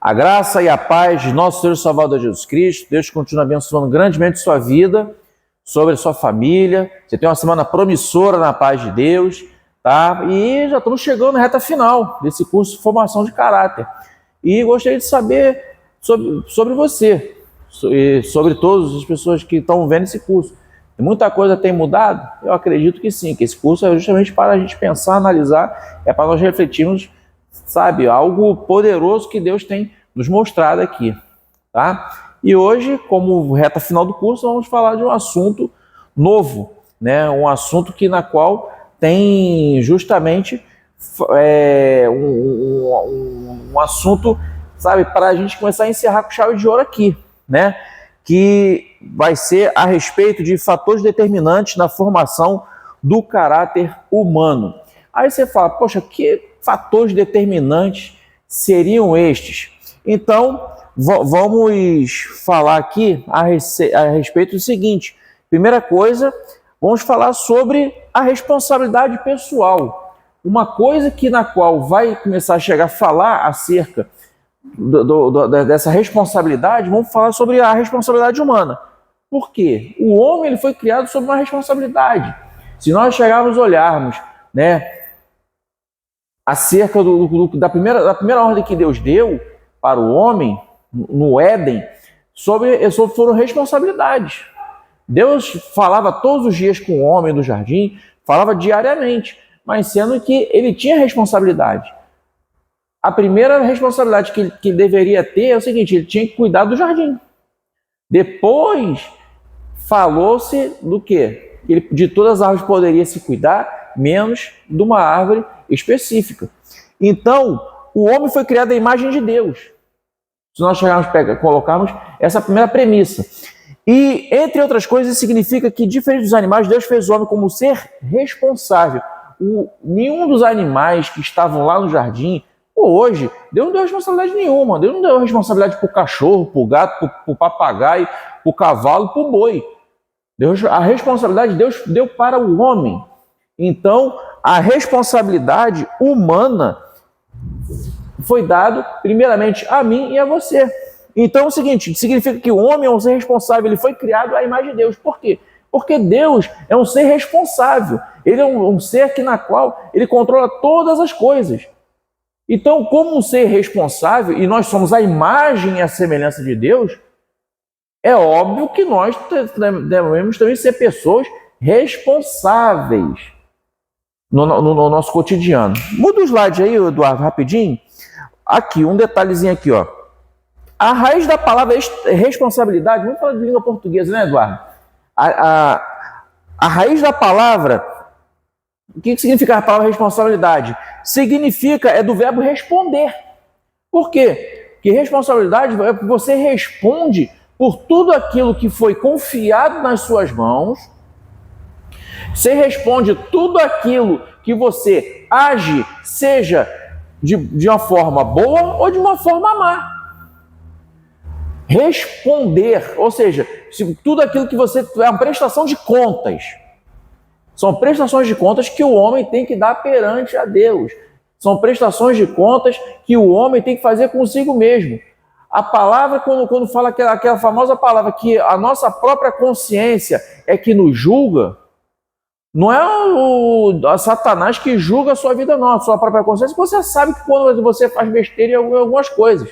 A graça e a paz de nosso Senhor e Salvador Jesus Cristo. Deus continua abençoando grandemente sua vida, sobre a sua família. Você tem uma semana promissora na paz de Deus, tá? E já estamos chegando na reta final desse curso de formação de caráter. E gostaria de saber sobre você, sobre todas as pessoas que estão vendo esse curso. Muita coisa tem mudado? Eu acredito que sim, que esse curso é justamente para a gente pensar, analisar, é para nós refletirmos, sabe, algo poderoso que Deus tem nos mostrado aqui, tá? E hoje, como reta final do curso, vamos falar de um assunto novo, né? Um assunto na qual tem justamente um assunto, sabe, para a gente começar a encerrar com chave de ouro aqui, né? Que vai ser a respeito de fatores determinantes na formação do caráter humano. Aí você fala, poxa, que fatores determinantes seriam estes? Então, vamos falar aqui a respeito do seguinte. Primeira coisa, vamos falar sobre a responsabilidade pessoal. Uma coisa na qual vai começar a chegar a falar acerca dessa responsabilidade, vamos falar sobre a responsabilidade humana. Por quê? O homem ele foi criado sob uma responsabilidade. Se nós chegarmos a olharmos, né, acerca da primeira ordem que Deus deu para o homem no Éden, foram responsabilidades. Deus falava todos os dias com o homem do jardim, falava diariamente, mas sendo que ele tinha responsabilidade. A primeira responsabilidade que ele deveria ter é o seguinte: ele tinha que cuidar do jardim. Depois falou-se do quê? Que de todas as árvores poderia se cuidar, menos de uma árvore específica. Então, o homem foi criado à imagem de Deus. Se nós colocarmos essa primeira premissa. E, entre outras coisas, significa que, diferente dos animais, Deus fez o homem como ser responsável. Nenhum dos animais que estavam lá no jardim, hoje, Deus não deu responsabilidade nenhuma. Deus não deu responsabilidade para o cachorro, para o gato, para o papagaio, para o cavalo, para o boi. A responsabilidade Deus deu para o homem. Então, a responsabilidade humana foi dada primeiramente a mim e a você. Então é o seguinte, significa que o homem é um ser responsável, ele foi criado à imagem de Deus. Por quê? Porque Deus é um ser responsável. Ele é um ser na qual ele controla todas as coisas. Então, como um ser responsável, e nós somos a imagem e a semelhança de Deus, é óbvio que nós devemos também ser pessoas responsáveis no nosso cotidiano. Muda o slide aí, Eduardo, rapidinho. Aqui, um detalhezinho aqui, ó. A raiz da palavra responsabilidade, vamos falar de língua portuguesa, né, Eduardo? A raiz da palavra, o que significa a palavra responsabilidade? Significa, do verbo responder. Por quê? Porque responsabilidade é que você responde por tudo aquilo que foi confiado nas suas mãos. Você responde tudo aquilo que você age, seja de uma forma boa ou de uma forma má. Responder, ou seja, tudo aquilo que você... é uma prestação de contas. São prestações de contas que o homem tem que dar perante a Deus. São prestações de contas que o homem tem que fazer consigo mesmo. A palavra, quando fala aquela famosa palavra que a nossa própria consciência é que nos julga, não é a Satanás que julga a sua vida, não. A sua própria consciência, você sabe que quando você faz besteira em algumas coisas.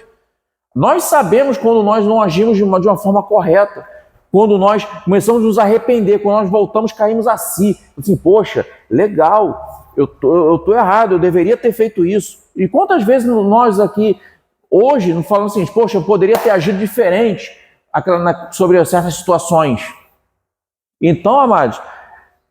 Nós sabemos quando nós não agimos de uma forma correta, quando nós começamos a nos arrepender, quando nós voltamos, caímos a si. Assim, poxa, legal, eu tô errado, eu deveria ter feito isso. E quantas vezes nós aqui, hoje, não falamos assim, poxa, eu poderia ter agido diferente sobre certas situações. Então, amados,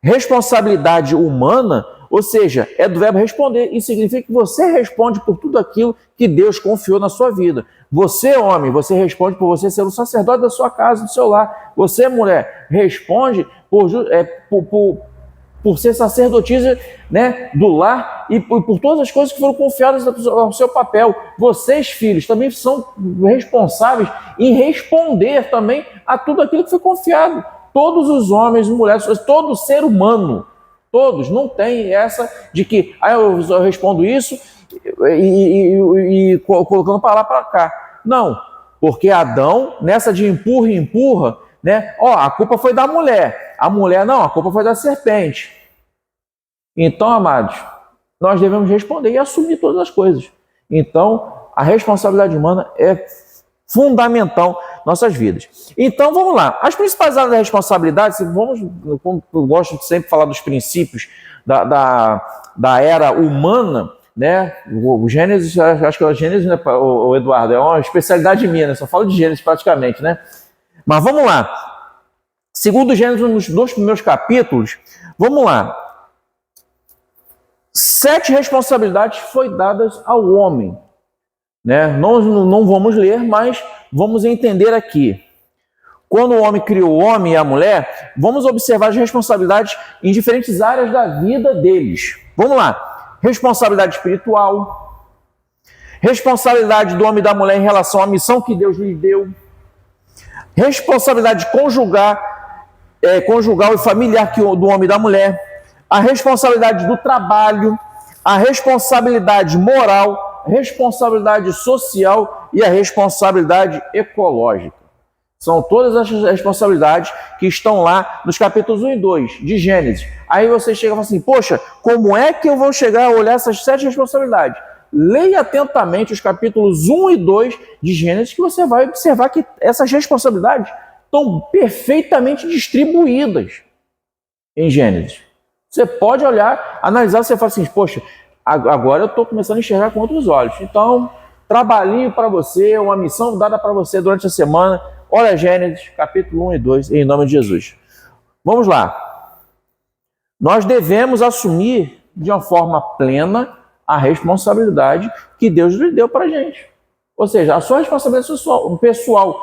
responsabilidade humana, ou seja, é do verbo responder. Isso significa que você responde por tudo aquilo que Deus confiou na sua vida. Você, homem, você responde por você ser o sacerdote da sua casa, do seu lar. Você, mulher, responde por ser sacerdotisa, né, do lar e por todas as coisas que foram confiadas ao seu papel. Vocês, filhos, também são responsáveis em responder também a tudo aquilo que foi confiado. todos os homens, mulheres, todo ser humano, todos, não tem essa de que eu respondo isso e colocando para lá para cá. Não, porque Adão, nessa de empurra e empurra, né? A culpa foi da mulher. A mulher não, a culpa foi da serpente. Então, amados, nós devemos responder e assumir todas as coisas. Então, a responsabilidade humana é fundamental em nossas vidas. Então, vamos lá. As principais áreas da responsabilidade, como eu gosto de sempre falar dos princípios da era humana, né? O Gênesis, acho que é o Gênesis, né, o Eduardo? É uma especialidade minha, né? Só falo de Gênesis praticamente, né? Mas vamos lá. Segundo Gênesis, nos 2 primeiros capítulos, vamos lá. 7 responsabilidades foram dadas ao homem. Né? Nós não vamos ler, mas vamos entender aqui. Quando o homem criou o homem e a mulher, vamos observar as responsabilidades em diferentes áreas da vida deles. Vamos lá. Responsabilidade espiritual. Responsabilidade do homem e da mulher em relação à missão que Deus lhes deu. Responsabilidade conjugal e familiar do homem e da mulher. A responsabilidade do trabalho, a responsabilidade moral, responsabilidade social e a responsabilidade ecológica. São todas as responsabilidades que estão lá nos capítulos 1 e 2 de Gênesis. Aí você chega e fala assim, poxa, como é que eu vou chegar a olhar essas 7 responsabilidades? Leia atentamente os capítulos 1 e 2 de Gênesis que você vai observar que essas responsabilidades estão perfeitamente distribuídas em Gênesis. Você pode olhar, analisar, você fala assim, poxa, agora eu estou começando a enxergar com outros olhos. Então, trabalhinho para você, uma missão dada para você durante a semana. Olha Gênesis, capítulo 1 e 2, em nome de Jesus. Vamos lá. Nós devemos assumir de uma forma plena a responsabilidade que Deus lhe deu para a gente. Ou seja, a sua responsabilidade pessoal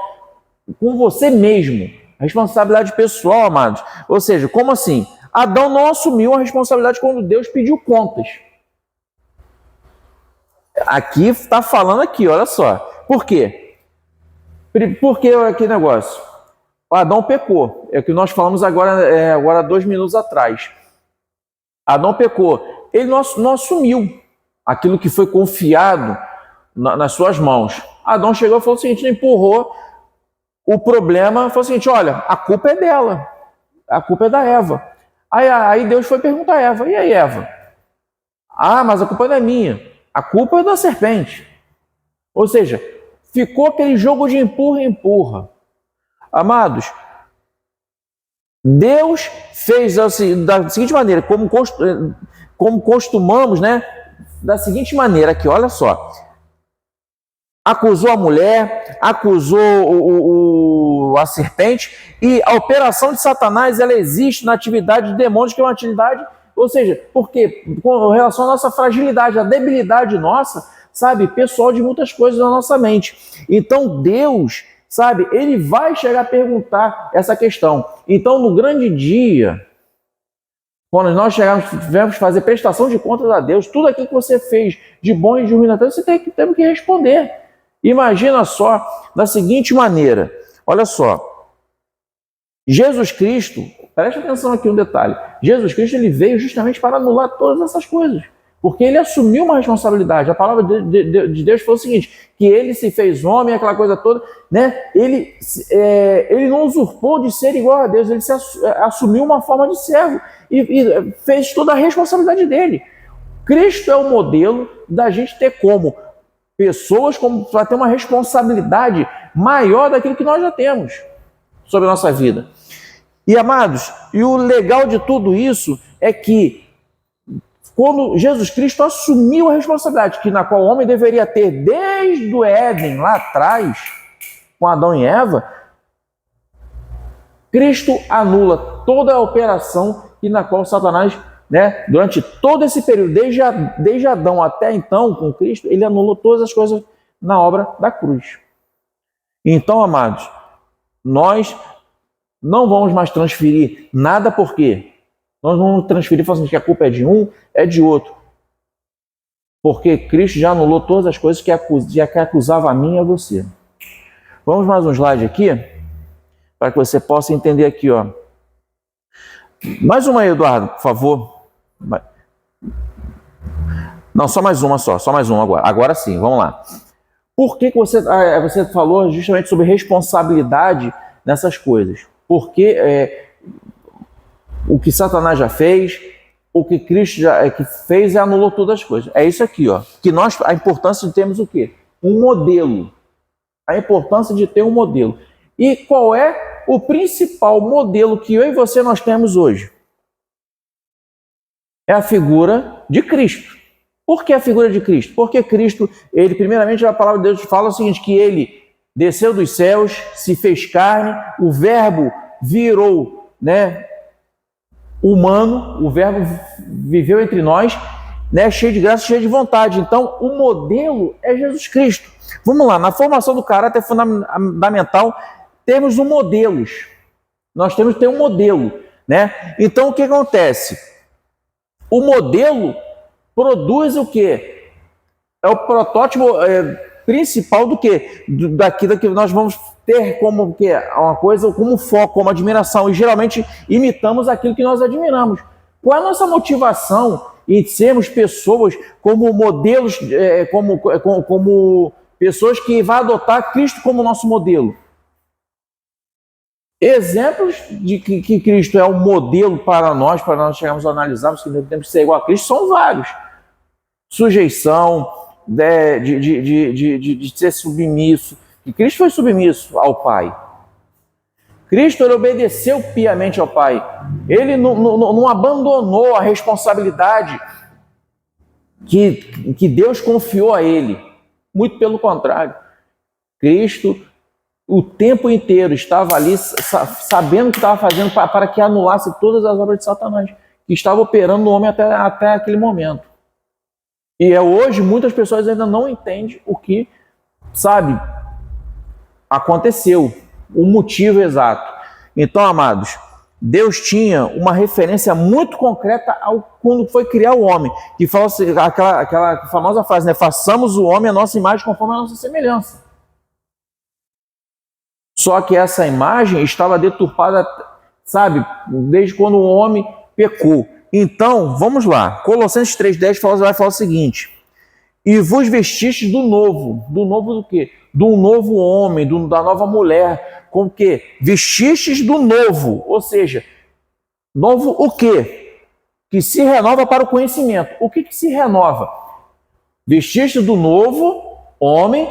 com você mesmo. A responsabilidade pessoal, amados. Ou seja, como assim? Adão não assumiu a responsabilidade quando Deus pediu contas. Aqui está falando aqui, olha só. Por quê? Por que aquele negócio? O Adão pecou. É o que nós falamos agora 2 minutos atrás. Adão pecou. Ele não assumiu aquilo que foi confiado nas suas mãos. Adão chegou e falou o seguinte, empurrou o problema, falou o seguinte, olha, a culpa é dela. A culpa é da Eva. Aí Deus foi perguntar a Eva, e aí Eva? Mas a culpa não é minha, a culpa é da serpente. Ou seja, ficou aquele jogo de empurra e empurra. Amados, Deus fez assim, da seguinte maneira, como costumamos, né? Da seguinte maneira aqui, olha só. Acusou a mulher, acusou a serpente, e a operação de Satanás, ela existe na atividade de demônios, que é uma atividade, ou seja, porque com relação à nossa fragilidade, à debilidade nossa, sabe, pessoal de muitas coisas na nossa mente. Então Deus, sabe, ele vai chegar a perguntar essa questão. Então no grande dia, quando nós tivermos fazer prestação de contas a Deus, tudo aquilo que você fez de bom e de ruim na terra, você tem que responder. Imagina só, da seguinte maneira, olha só, Jesus Cristo, preste atenção aqui um detalhe, Jesus Cristo ele veio justamente para anular todas essas coisas, porque ele assumiu uma responsabilidade. A palavra de Deus foi o seguinte, que ele se fez homem, aquela coisa toda, né? Ele não usurpou de ser igual a Deus, ele assumiu uma forma de servo e fez toda a responsabilidade dele. Cristo é o modelo da gente ter como pessoas para ter uma responsabilidade maior daquilo que nós já temos sobre a nossa vida. E amados, e o legal de tudo isso é que quando Jesus Cristo assumiu a responsabilidade na qual o homem deveria ter desde o Éden, lá atrás, com Adão e Eva, Cristo anula toda a operação e na qual Satanás, né, durante todo esse período, desde Adão até então, com Cristo, ele anulou todas as coisas na obra da cruz. Então, amados, nós não vamos mais transferir nada, por quê? Nós não vamos transferir falando que a culpa é de um, é de outro. Porque Cristo já anulou todas as coisas que acusava a mim e a você. Vamos mais um slide aqui, para que você possa entender aqui, ó. Mais uma aí, Eduardo, por favor. Não, só mais uma agora. Agora sim, vamos lá. Por que você falou justamente sobre responsabilidade nessas coisas? Porque o que Satanás já fez, o que Cristo já fez e anulou todas as coisas. É isso aqui, ó. Que a importância de termos o quê? Um modelo. A importância de ter um modelo. E qual é o principal modelo que eu e você nós temos hoje? É a figura de Cristo. Por que a figura de Cristo? Porque Cristo, primeiramente, a palavra de Deus fala o seguinte, que ele desceu dos céus, se fez carne, o verbo virou, humano, o verbo viveu entre nós, cheio de graça, cheio de vontade. Então, o modelo é Jesus Cristo. Vamos lá, na formação do caráter fundamental, temos modelos. Nós temos que ter um modelo, Então, o que acontece? O modelo produz o quê? É o protótipo principal do quê? Daquilo que nós vamos ter como uma coisa, como foco, como admiração. E geralmente imitamos aquilo que nós admiramos. Qual é a nossa motivação em sermos pessoas como modelos, como pessoas que vão adotar Cristo como nosso modelo? Exemplos de que Cristo é um modelo para nós chegarmos a analisarmos que temos que ser igual a Cristo, são vários. Sujeição, de ser submisso. E Cristo foi submisso ao Pai. Cristo ele obedeceu piamente ao Pai. Ele não abandonou a responsabilidade que Deus confiou a ele. Muito pelo contrário. Cristo, o tempo inteiro, estava ali sabendo o que estava fazendo para que anulasse todas as obras de Satanás, que estava operando no homem até aquele momento. E hoje muitas pessoas ainda não entendem o que, aconteceu, o motivo exato. Então, amados, Deus tinha uma referência muito concreta quando foi criar o homem, que fala aquela famosa frase, façamos o homem a nossa imagem conforme a nossa semelhança. Só que essa imagem estava deturpada, desde quando o homem pecou. Então, vamos lá. Colossenses 3,10 vai falar o seguinte: e vos vestistes do novo. Do novo do quê? Do novo homem, da nova mulher. Com o quê? Vestistes do novo. Ou seja, novo o quê? Que se renova para o conhecimento. O que se renova? Vestistes do novo homem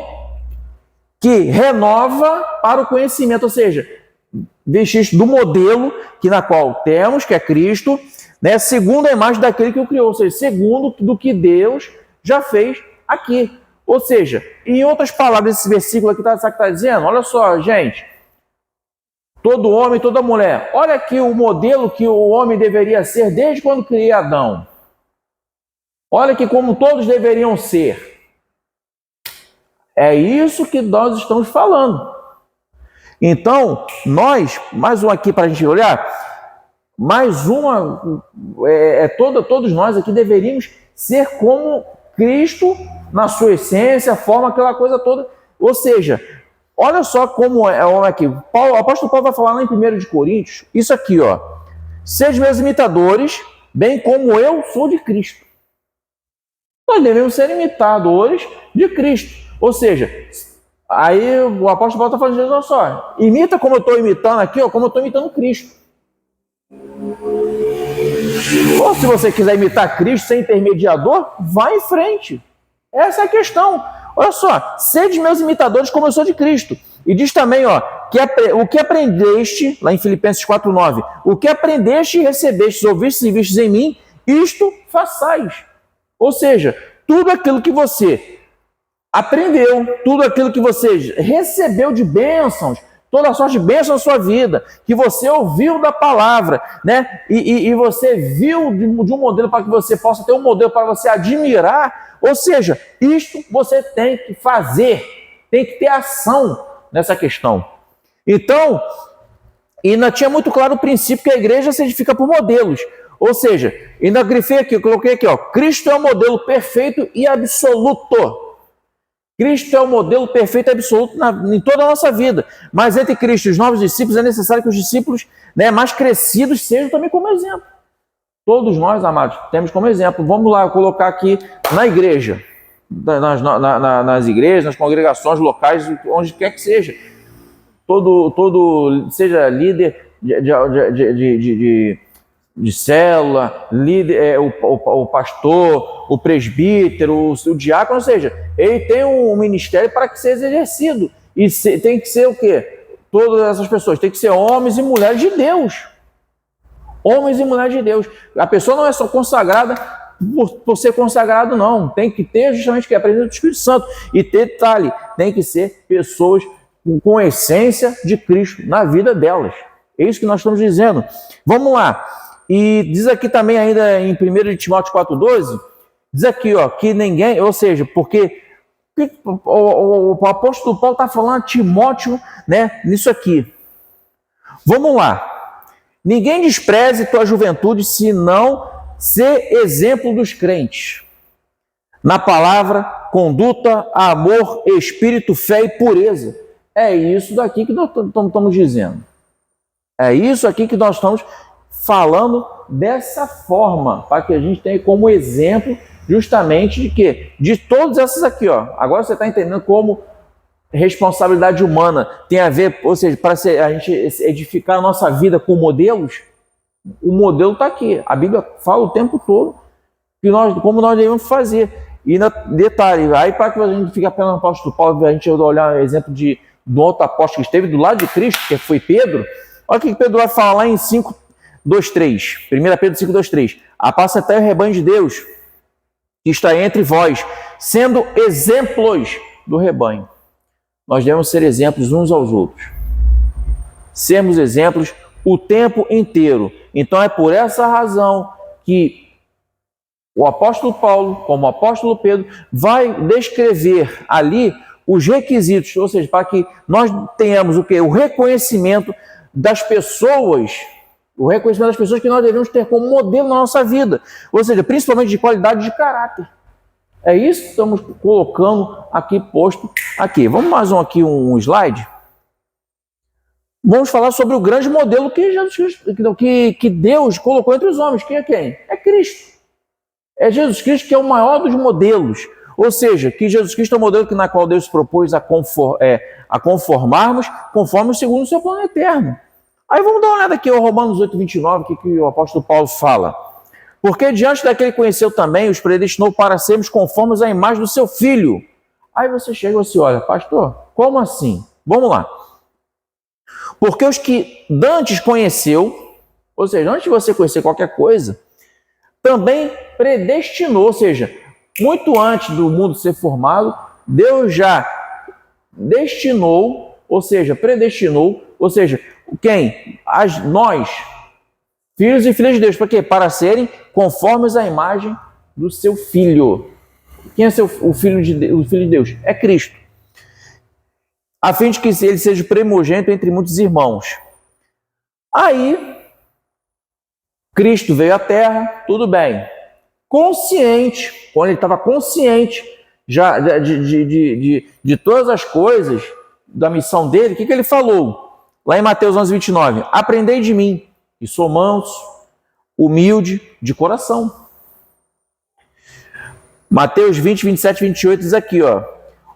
que renova para o conhecimento. Ou seja, vestistes do modelo na qual temos, que é Cristo, segundo a imagem daquele que o criou, ou seja, segundo do que Deus já fez aqui. Ou seja, em outras palavras, esse versículo aqui está dizendo, olha só, gente, todo homem, toda mulher, olha aqui o modelo que o homem deveria ser desde quando criei Adão. Olha aqui como todos deveriam ser. É isso que nós estamos falando. Então, mais um aqui para a gente olhar, mais uma, todos nós aqui deveríamos ser como Cristo na sua essência, forma, aquela coisa toda. Ou seja, olha só como é o homem aqui. O apóstolo Paulo vai falar lá em 1 de Coríntios, isso aqui, ó. Sejam meus imitadores, bem como eu sou de Cristo. Nós devemos ser imitadores de Cristo. Ou seja, aí o apóstolo Paulo está falando, olha só, imita como eu estou imitando aqui, ó, como eu estou imitando Cristo. Ou se você quiser imitar Cristo sem intermediador, vá em frente. Essa é a questão. Olha só, sede meus imitadores como eu sou de Cristo. E diz também, ó, o que aprendeste, lá em Filipenses 4,9, o que aprendeste e recebeste, ouvistes e vistes em mim, isto façais. Ou seja, tudo aquilo que você aprendeu, tudo aquilo que você recebeu de bênçãos, toda a sorte de bênçãos na sua vida, que você ouviu da palavra, e você viu de um modelo para que você possa ter um modelo para você admirar, ou seja, isto você tem que fazer, tem que ter ação nessa questão. Então, ainda tinha muito claro o princípio que a igreja se edifica por modelos, ou seja, ainda grifei aqui, eu coloquei aqui, ó, Cristo é o modelo perfeito e absoluto. Cristo é o modelo perfeito e absoluto em toda a nossa vida. Mas entre Cristo e os novos discípulos é necessário que os discípulos, né, mais crescidos sejam também como exemplo. Todos nós, amados, temos como exemplo. Vamos lá colocar aqui na igreja, nas igrejas, nas congregações locais, onde quer que seja. Todo seja líder de célula, líder, o pastor, o presbítero, o diácono, ou seja, ele tem um ministério para que seja exercido. E tem que ser o quê? Todas essas pessoas tem que ser homens e mulheres de Deus. Homens e mulheres de Deus. A pessoa não é só consagrada por ser consagrado, não. Tem que ter justamente que a presença do Espírito Santo. E detalhe, tem que ser pessoas com essência de Cristo na vida delas. É isso que nós estamos dizendo. Vamos lá. E diz aqui também ainda em 1 Timóteo 4,12, diz aqui, ó, que ninguém, ou seja, porque o apóstolo Paulo está falando a Timóteo, né, nisso aqui. Vamos lá. Ninguém despreze tua juventude, senão ser exemplo dos crentes. Na palavra, conduta, amor, espírito, fé e pureza. É isso daqui que nós estamos dizendo. É isso aqui que nós estamos falando dessa forma, para que a gente tenha como exemplo justamente de quê? De todas essas aqui, ó. Agora você está entendendo como responsabilidade humana tem a ver, ou seja, para a gente edificar a nossa vida com modelos, o modelo está aqui. A Bíblia fala o tempo todo que como nós devemos fazer. E detalhe, aí para que a gente fique apenas no apóstolo Paulo, a gente olhar o exemplo de outro apóstolo que esteve do lado de Cristo, que foi Pedro. Olha o que Pedro vai falar lá em 5:2-3. 1 Pedro 5:2-3. Apacentai o rebanho de Deus, que está entre vós, sendo exemplos do rebanho. Nós devemos ser exemplos uns aos outros. Sermos exemplos o tempo inteiro. Então é por essa razão que o apóstolo Paulo, como o apóstolo Pedro, vai descrever ali os requisitos, ou seja, para que nós tenhamos o quê? O reconhecimento das pessoas, que nós devemos ter como modelo na nossa vida, ou seja, principalmente de qualidade de caráter. É isso que estamos colocando aqui, posto aqui. Vamos mais um slide. Vamos falar sobre o grande modelo que Jesus Cristo, que Deus colocou entre os homens. Quem é quem? É Cristo. É Jesus Cristo que é o maior dos modelos. Ou seja, que Jesus Cristo é o modelo na qual Deus se propôs a conformarmos conforme segundo o seu plano eterno. Aí vamos dar uma olhada aqui, Romanos 8:29, que o apóstolo Paulo fala. Porque diante daquele que conheceu também, os predestinou para sermos conformes à imagem do seu Filho. Aí você chega e você olha, pastor, como assim? Vamos lá. Porque os que dantes conheceu, ou seja, antes de você conhecer qualquer coisa, também predestinou, ou seja, muito antes do mundo ser formado, Deus já destinou, ou seja, predestinou, ou seja, quem? Nós, filhos e filhas de Deus, para quê? Para serem conformes à imagem do seu Filho. Quem é o Filho de Deus? É Cristo. A fim de que ele seja primogênito entre muitos irmãos. Aí, Cristo veio à Terra, tudo bem. Consciente, quando ele estava consciente já de todas as coisas, da missão dele, o que ele falou? Lá em Mateus 11:29, aprendei de mim, que sou manso, humilde de coração. Mateus 20:27-28 diz aqui, ó,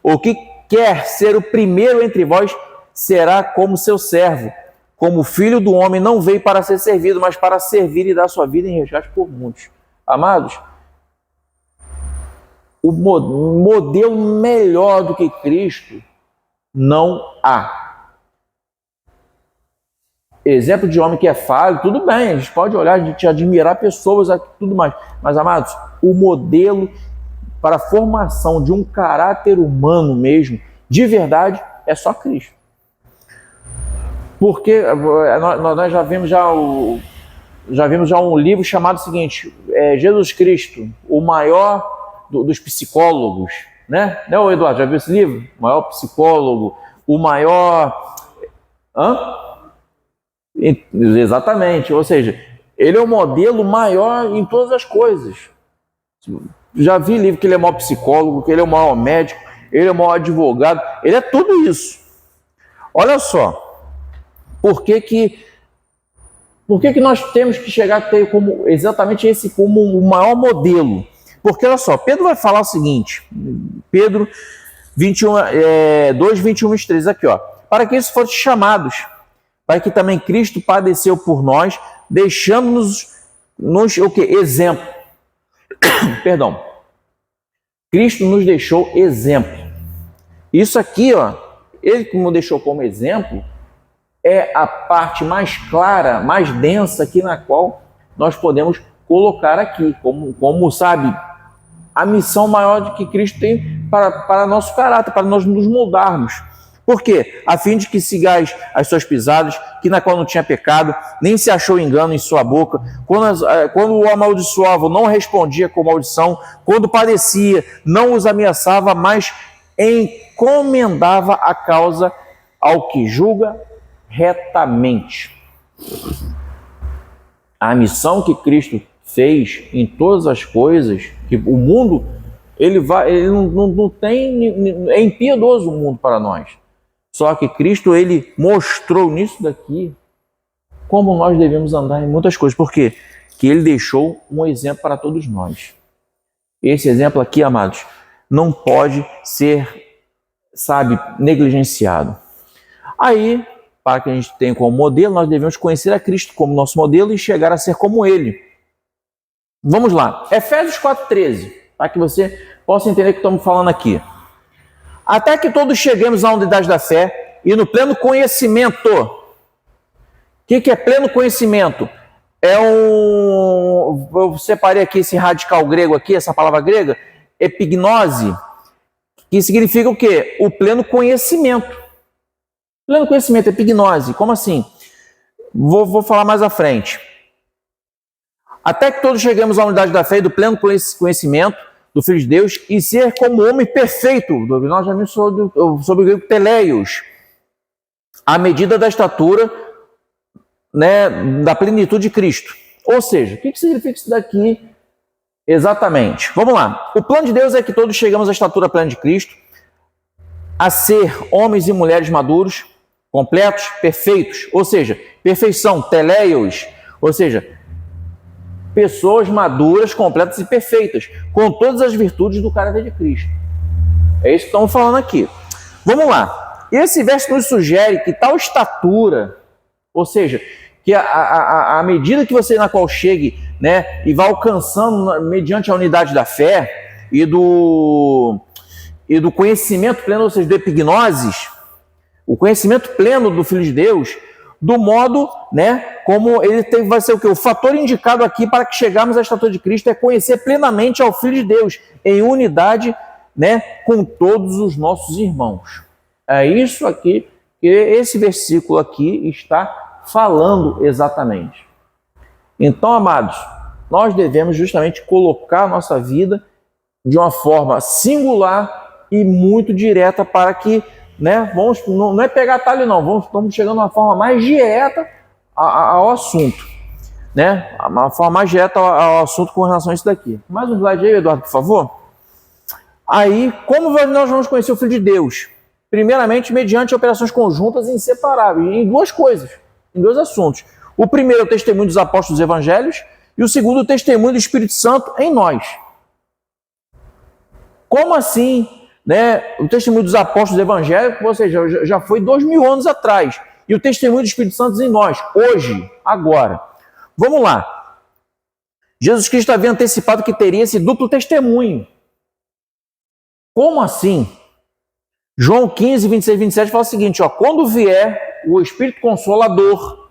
o que quer ser o primeiro entre vós será como seu servo, como o filho do homem não veio para ser servido, mas para servir e dar sua vida em resgate por muitos. Amados, o modelo melhor do que Cristo não há. Exemplo de homem que é falho, tudo bem, a gente pode olhar, a gente admirar pessoas, tudo mais. Mas, amados, o modelo para a formação de um caráter humano mesmo, de verdade, é só Cristo. Porque nós já vimos um livro chamado o seguinte, Jesus Cristo, o maior dos psicólogos, né? Não, Eduardo, já viu esse livro? O maior psicólogo, o maior... Exatamente, ou seja, ele é o modelo maior em todas as coisas. Já vi livro que ele é o maior psicólogo, que ele é o maior médico, ele é o maior advogado, ele é tudo isso. Olha só, por que nós temos que chegar a ter como, exatamente esse como o maior modelo? Porque, olha só, Pedro vai falar o seguinte, Pedro 2, 21, 23, aqui, ó. Para que isso fosse chamados, para que também Cristo padeceu por nós, deixando-nos o quê? Exemplo. Perdão. Cristo nos deixou exemplo. Isso aqui, ó, ele que nos deixou como exemplo, é a parte mais clara, mais densa aqui na qual nós podemos colocar aqui, como sabe, a missão maior de que Cristo tem para nosso caráter, para nós nos moldarmos. Por quê? A fim de que sigais as suas pisadas, que na qual não tinha pecado, nem se achou engano em sua boca, quando o amaldiçoava, não respondia com maldição, quando padecia, não os ameaçava, mas encomendava a causa ao que julga retamente. A missão que Cristo fez em todas as coisas, que o mundo, ele não tem, é impiedoso o mundo para nós. Só que Cristo, ele mostrou nisso daqui como nós devemos andar em muitas coisas. Por quê? Que ele deixou um exemplo para todos nós. Esse exemplo aqui, amados, não pode ser, sabe, negligenciado. Aí, para que a gente tenha como modelo, nós devemos conhecer a Cristo como nosso modelo e chegar a ser como ele. Vamos lá, Efésios 4,13, para que você possa entender o que estamos falando aqui. Até que todos cheguemos à unidade da fé e no pleno conhecimento. O que é pleno conhecimento? Eu separei aqui esse radical grego aqui, essa palavra grega, epignose, que significa o quê? O pleno conhecimento. Pleno conhecimento, epignose, como assim? Vou falar mais à frente. Até que todos cheguemos à unidade da fé e do pleno conhecimento do Filho de Deus e ser como homem perfeito. Nós já vimos sobre o grego teleios, à medida da estatura, né, da plenitude de Cristo. Ou seja, o que significa isso daqui exatamente? Vamos lá. O plano de Deus é que todos chegamos à estatura plena de Cristo, a ser homens e mulheres maduros, completos, perfeitos. Ou seja, perfeição, teleios, ou seja, pessoas maduras, completas e perfeitas, com todas as virtudes do caráter de Cristo. É isso que estamos falando aqui. Vamos lá. Esse verso nos sugere que tal estatura, ou seja, que a medida que você na qual chegue, né, e vai alcançando mediante a unidade da fé e do conhecimento pleno, ou seja, do epignosis, o conhecimento pleno do Filho de Deus, do modo, né, como ele vai ser o quê? O fator indicado aqui para que chegarmos à estatura de Cristo é conhecer plenamente ao Filho de Deus, em unidade, né, com todos os nossos irmãos. É isso aqui que esse versículo aqui está falando exatamente. Então, amados, nós devemos justamente colocar a nossa vida de uma forma singular e muito direta para que, né, não é pegar atalho não, estamos chegando de uma forma mais direta ao assunto, né, uma forma mais direta ao assunto com relação a isso daqui. Mais um slide aí, Eduardo, por favor. Aí, como nós vamos conhecer o Filho de Deus? Primeiramente, mediante operações conjuntas e inseparáveis, em duas coisas, em dois assuntos. O primeiro é o testemunho dos apóstolos dos evangelhos e o segundo, o testemunho do Espírito Santo em nós. Como assim, né, o testemunho dos apóstolos evangélicos, ou seja, já foi 2000 anos atrás, e o testemunho do Espírito Santo em nós, hoje, agora. Vamos lá. Jesus Cristo havia antecipado que teria esse duplo testemunho. Como assim? João 15, 26, 27 fala o seguinte, ó, quando vier o Espírito Consolador,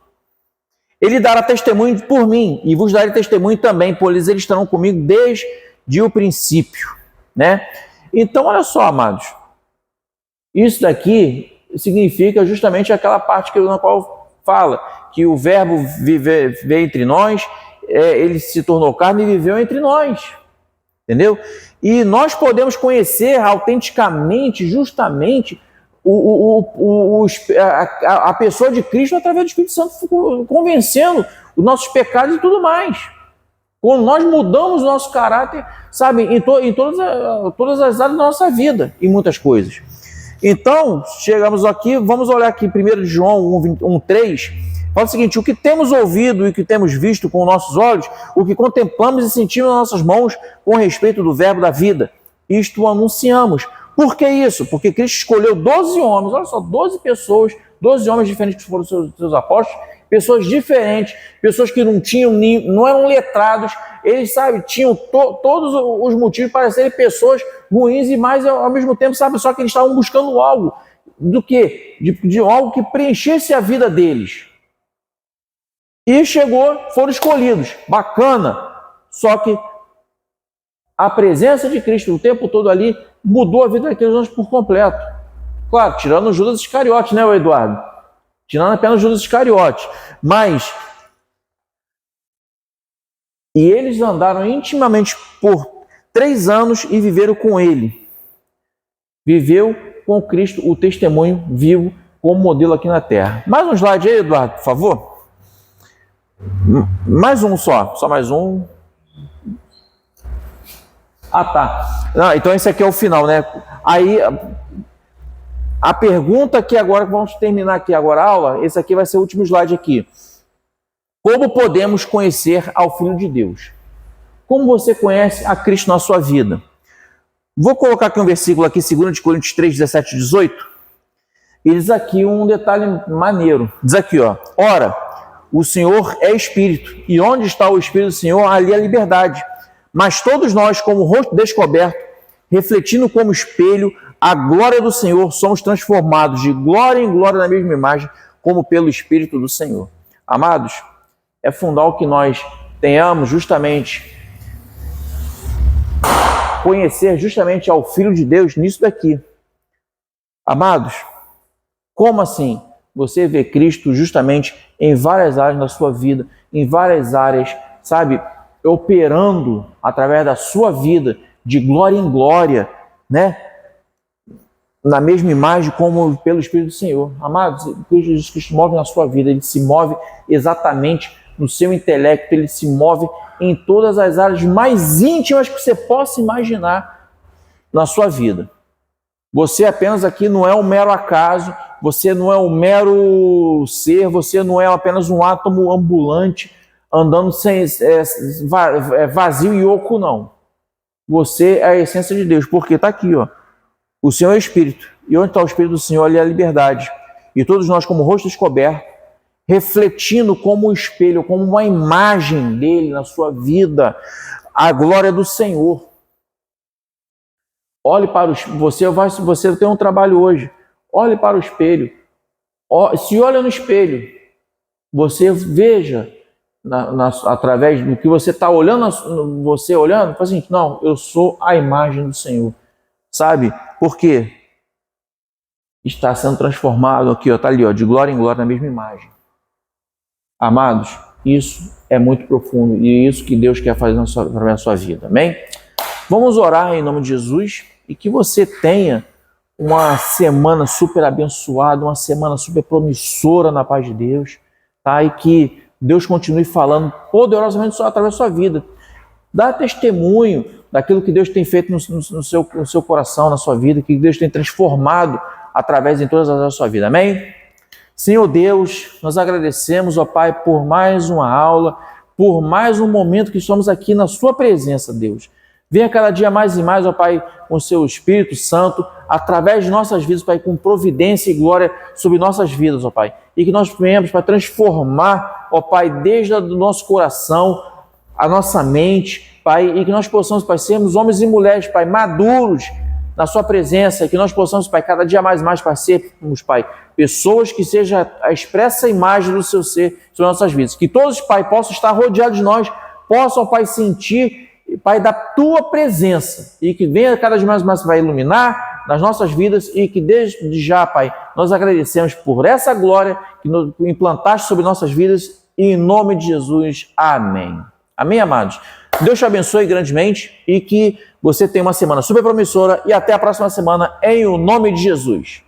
ele dará testemunho por mim, e vos darei testemunho também, pois eles estarão comigo desde o princípio, né? Então, olha só, amados, isso daqui significa justamente aquela parte na qual fala que o verbo veio entre nós, ele se tornou carne e viveu entre nós, entendeu? E nós podemos conhecer autenticamente, justamente, a pessoa de Cristo através do Espírito Santo, convencendo os nossos pecados e tudo mais. Quando nós mudamos o nosso caráter, sabe, em todas as áreas da nossa vida, em muitas coisas. Então, chegamos aqui, vamos olhar aqui 1 João 1:3, fala o seguinte: o que temos ouvido e o que temos visto com nossos olhos, o que contemplamos e sentimos nas nossas mãos com respeito do verbo da vida, isto anunciamos. Por que isso? Porque Cristo escolheu 12 homens, olha só, 12 pessoas, 12 homens diferentes que foram seus apóstolos, pessoas diferentes, pessoas que não eram letrados, eles, sabe, tinham todos os motivos para serem pessoas ruins e mais ao mesmo tempo, sabe, só que eles estavam buscando algo, do quê? De algo que preenchesse a vida deles. E foram escolhidos, bacana, só que a presença de Cristo o tempo todo ali mudou a vida daqueles homens por completo. Claro, tirando o Judas Iscariote, né, Eduardo? Tirando apenas Judas Iscariote. Mas, e eles andaram intimamente por 3 anos e viveram com ele. Viveu com Cristo o testemunho vivo como modelo aqui na Terra. Mais um slide aí, Eduardo, por favor. Mais um só mais um. Ah, tá. Não, então esse aqui é o final, né? Aí, a pergunta que agora, vamos terminar aqui agora a aula, esse aqui vai ser o último slide aqui. Como podemos conhecer ao Filho de Deus? Como você conhece a Cristo na sua vida? Vou colocar aqui um versículo aqui, 2 Coríntios 3, 17 e 18. E diz aqui um detalhe maneiro. Diz aqui, ó. Ora, o Senhor é Espírito, e onde está o Espírito do Senhor, ali é a liberdade. Mas todos nós, como rosto descoberto, refletindo como espelho a glória do Senhor, somos transformados de glória em glória na mesma imagem, como pelo Espírito do Senhor. Amados, é fundamental que nós tenhamos justamente, conhecer justamente ao Filho de Deus nisso daqui. Amados, como assim? Você vê Cristo justamente em várias áreas da sua vida, em várias áreas, sabe, operando através da sua vida, de glória em glória, né? Na mesma imagem como pelo Espírito do Senhor. Amados, Jesus Cristo move na sua vida, ele se move exatamente no seu intelecto, ele se move em todas as áreas mais íntimas que você possa imaginar na sua vida. Você apenas aqui não é um mero acaso, você não é um mero ser, você não é apenas um átomo ambulante, andando vazio e oco, não. Você é a essência de Deus, porque está aqui, ó. O Senhor é Espírito, e onde está o Espírito do Senhor, ali é a liberdade. E todos nós, como rosto descoberto, refletindo como um espelho, como uma imagem dele na sua vida, a glória do Senhor. Olhe para você tem um trabalho hoje, olhe para o espelho. Se olha no espelho, você veja através do que você está olhando, fala assim, não, eu sou a imagem do Senhor, sabe? Por quê? Está sendo transformado aqui, está ali, ó, de glória em glória na mesma imagem. Amados, isso é muito profundo e é isso que Deus quer fazer através da sua vida, amém? Vamos orar em nome de Jesus e que você tenha uma semana super abençoada, uma semana super promissora na paz de Deus, tá? E que Deus continue falando poderosamente através da sua vida. Dá testemunho daquilo que Deus tem feito no seu coração, na sua vida, que Deus tem transformado através de todas as áreas da sua vida. Amém? Senhor Deus, nós agradecemos, ó Pai, por mais uma aula, por mais um momento que estamos aqui na sua presença, Deus. Venha cada dia mais e mais, ó Pai, com o seu Espírito Santo, através de nossas vidas, Pai, com providência e glória sobre nossas vidas, ó Pai. E que nós venhamos para transformar, ó Pai, desde o nosso coração, a nossa mente, Pai, e que nós possamos, Pai, sermos homens e mulheres, Pai, maduros na sua presença, e que nós possamos, Pai, cada dia mais Pai, sermos, Pai, pessoas que sejam a expressa imagem do seu ser sobre nossas vidas. Que todos, Pai, possam estar rodeados de nós, possam, Pai, sentir, Pai, da tua presença, e que venha cada dia mais Pai, iluminar nas nossas vidas, e que desde já, Pai, nós agradecemos por essa glória que nos implantaste sobre nossas vidas, e em nome de Jesus, amém. Amém, amados? Deus te abençoe grandemente e que você tenha uma semana super promissora e até a próxima semana em o nome de Jesus.